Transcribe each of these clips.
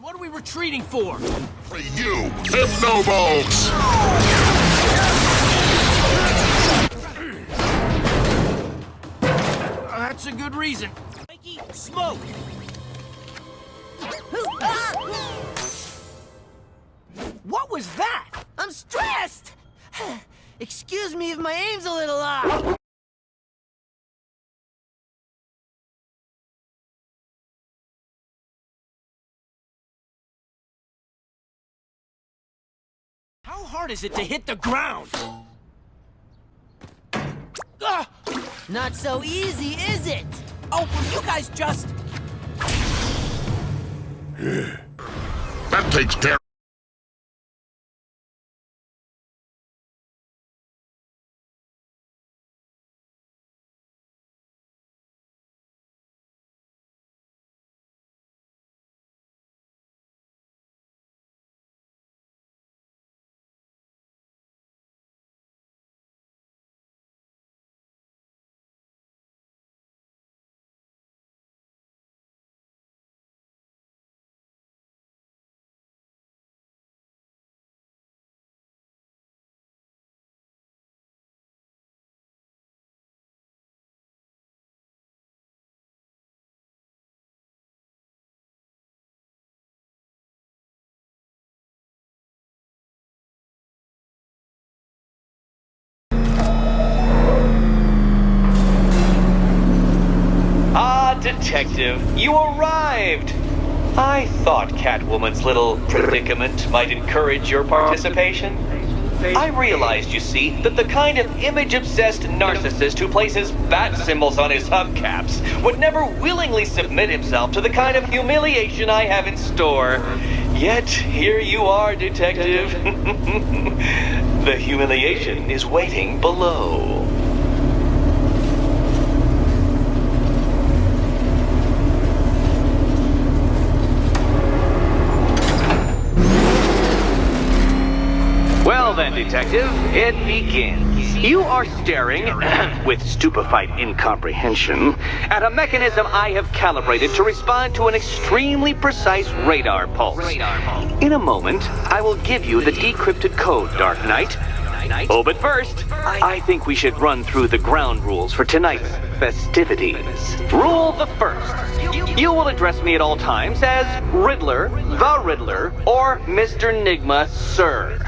What are we retreating for? For you, Hypnobolts! That's a good reason. Mikey, smoke! What was that? I'm stressed! Excuse me if my aim's a little off. How hard is it to hit the ground? Ah! Not so easy, is it? Oh, will you guys just... That takes care. Detective, you arrived! I thought Catwoman's little predicament might encourage your participation. I realized, you see, that the kind of image-obsessed narcissist who places bat symbols on his hubcaps would never willingly submit himself to the kind of humiliation I have in store. Yet, here you are, Detective. The humiliation is waiting below. Well then, Detective, it begins. You are staring, with stupefied incomprehension, at a mechanism I have calibrated to respond to an extremely precise radar pulse. In a moment, I will give you the decrypted code, Dark Knight. Oh, but first, I think we should run through the ground rules for tonight's festivities. Rule the first. You will address me at all times as Riddler, the Riddler, or Mr. Nigma, sir.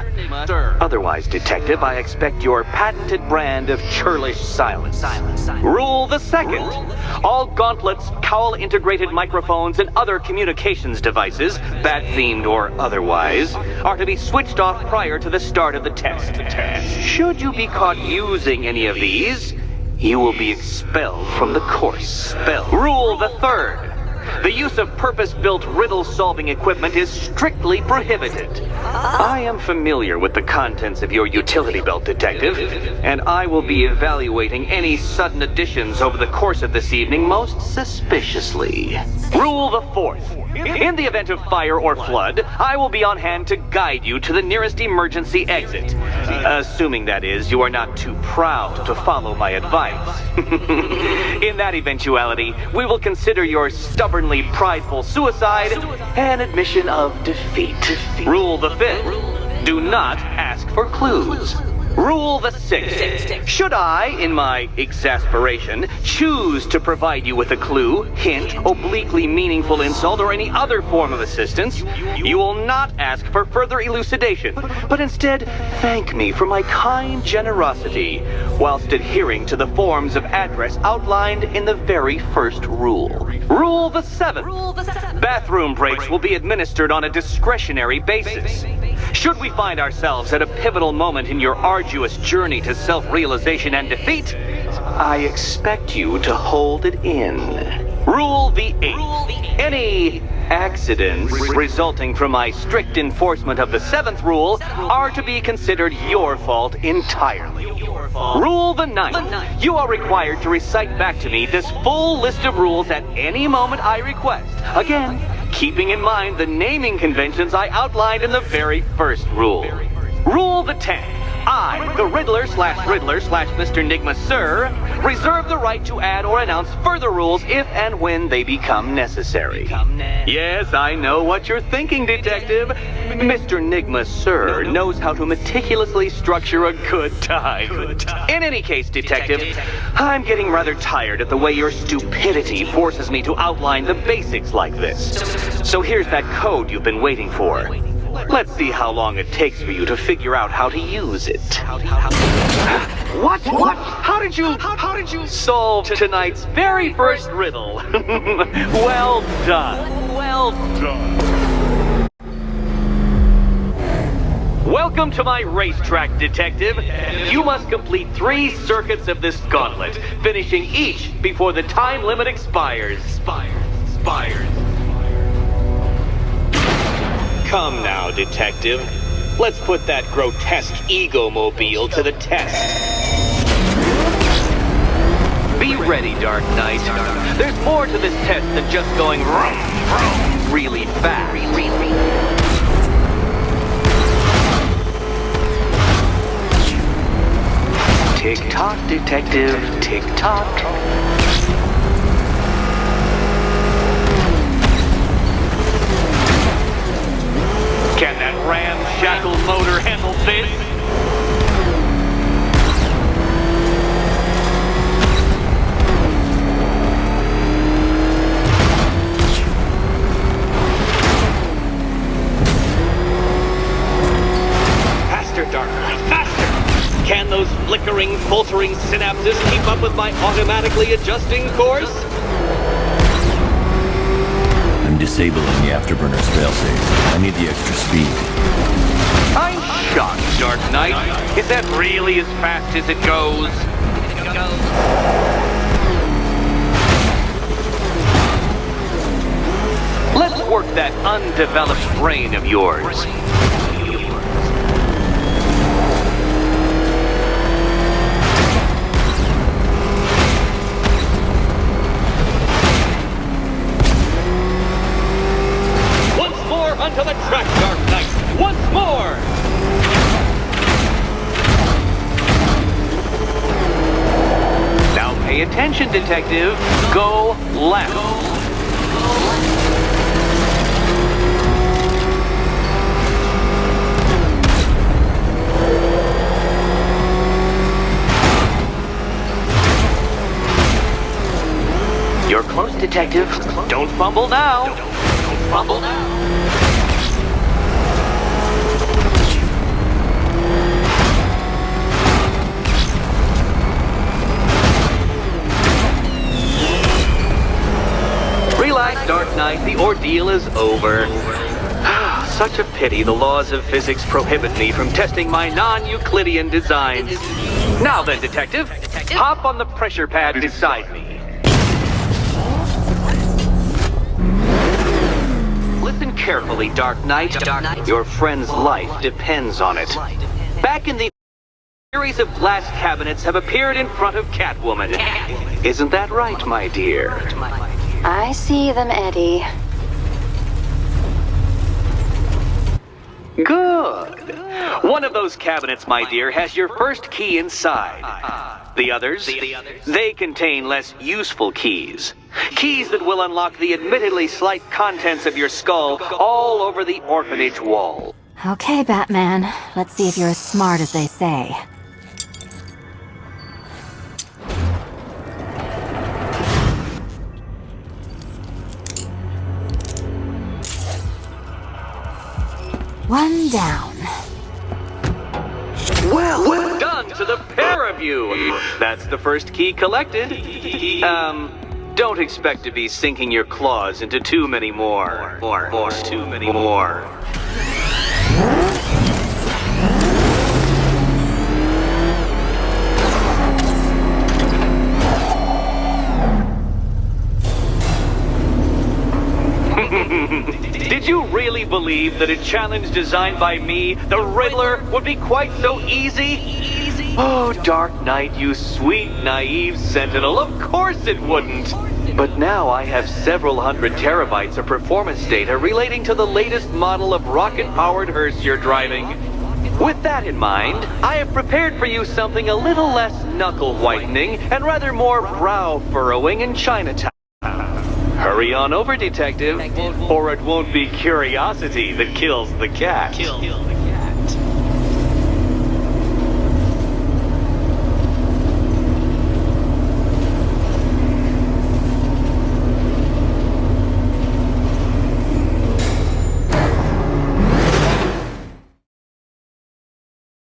Otherwise, Detective, I expect your patented brand of churlish silence. Rule the second. All gauntlets, cowl-integrated microphones, and other communications devices, bat-themed or otherwise, are to be switched off prior to the start of the test. Should you be caught using any of these, you will be expelled from the course. Rule the third. The use of purpose-built riddle-solving equipment is strictly prohibited. I am familiar with the contents of your utility belt, Detective, and I will be evaluating any sudden additions over the course of this evening most suspiciously. Rule the fourth. In the event of fire or flood, I will be on hand to guide you to the nearest emergency exit. Assuming, that is, you are not too proud to follow my advice. In that eventuality, we will consider your stubbornly prideful suicide an admission of defeat. Rule the fifth. Do not ask for clues. Rule the sixth. Should I, in my exasperation, choose to provide you with a clue, hint, obliquely meaningful insult, or any other form of assistance, you will not ask for further elucidation, but instead thank me for my kind generosity, whilst adhering to the forms of address outlined in the very first rule. Rule the seventh. Bathroom breaks will be administered on a discretionary basis. Should we find ourselves at a pivotal moment in your arduous journey to self-realization and defeat, I expect you to hold it in. Rule the eighth. Any accidents resulting from my strict enforcement of the seventh rule are to be considered your fault entirely. Rule the ninth. You are required to recite back to me this full list of rules at any moment I request. Again, keeping in mind the naming conventions I outlined in the very first rule. Rule the 10th. I, the Riddler slash Mr. Nigma Sir, reserve the right to add or announce further rules if and when they become necessary. Yes, I know what you're thinking, Detective. Mr. Nigma Sir knows how to meticulously structure a good time. In any case, Detective, I'm getting rather tired of the way your stupidity forces me to outline the basics like this. So here's that code you've been waiting for. Let's see how long it takes for you to figure out how to use it. What? How did you solve tonight's very first riddle? Well done. Well done. Welcome to my racetrack, Detective. You must complete 3 circuits of this gauntlet, finishing each before the time limit expires. Come now, Detective. Let's put that grotesque ego-mobile to the test. Be ready, Dark Knight. There's more to this test than just going really fast. Tick-tock, Detective. Tick-tock. Can that ramshackle motor handle this? Faster, Dark Knight, faster! Can those flickering, faltering synapses keep up with my automatically adjusting course? I'm disabling the afterburner's failsafe. I need the extra speed. I'm shocked, Dark Knight. Is that really as fast as it goes? Let's work that undeveloped brain of yours. Onto the track, Dark Knight! Once more! Now pay attention, Detective. Go left. You're close, Detective. Don't fumble now. Don't fumble now. Relax, Dark Knight. The ordeal is over. Such a pity the laws of physics prohibit me from testing my non-Euclidean designs. Now then, Detective, hop on the pressure pad beside me. Listen carefully, Dark Knight. Your friend's life depends on it. Back in the series of glass cabinets have appeared in front of Catwoman. Isn't that right, my dear? I see them, Eddie. Good. One of those cabinets, my dear, has your first key inside. The others, they contain less useful keys. Keys that will unlock the admittedly slight contents of your skull all over the orphanage wall. Okay, Batman. Let's see if you're as smart as they say. One down. Well done to the pair of you. That's the first key collected. Don't expect to be sinking your claws into too many more. Too many more. Did you really believe that a challenge designed by me, the Riddler, would be quite so easy? Oh, Dark Knight, you sweet, naive sentinel, of course it wouldn't. But now I have several hundred terabytes of performance data relating to the latest model of rocket-powered hearse you're driving. With that in mind, I have prepared for you something a little less knuckle whitening and rather more brow furrowing in Chinatown. Hurry on over, Detective, or it won't be curiosity that kills the cat.